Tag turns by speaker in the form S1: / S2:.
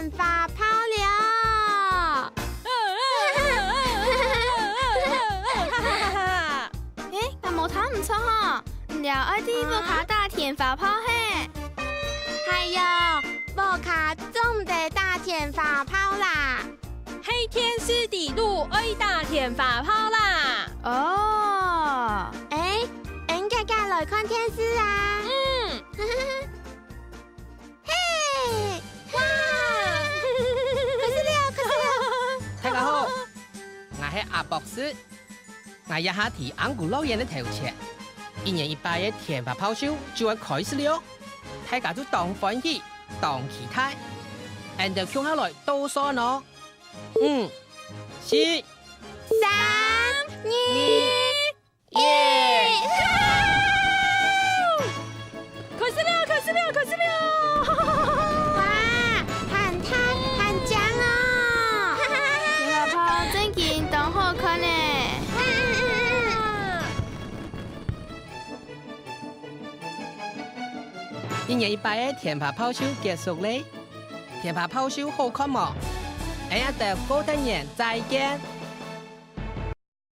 S1: 甜发泡了。但无头唔错吼，了爱啲无卡大甜发泡嘿。还有无卡总唔得大甜发泡啦。
S2: 黑天师底路爱大甜发泡啦。
S1: 哦，俺家家来看天师啊。嘿，哇，可是了。
S3: 大家好，我是阿博士。我一下提安古老人的头前，1年1百的甜发泡秀就要开始了，大家就当欢喜，当期待，然后向下來倒數喏，5、4、
S1: 3、2、1，
S2: 開始了！
S1: 哇，很燙，很香哦！甜发泡真勁當好看呢。
S3: 1年1百的甜发泡秀結束嘞，甜发泡秀好看冇？下一條高等年再見。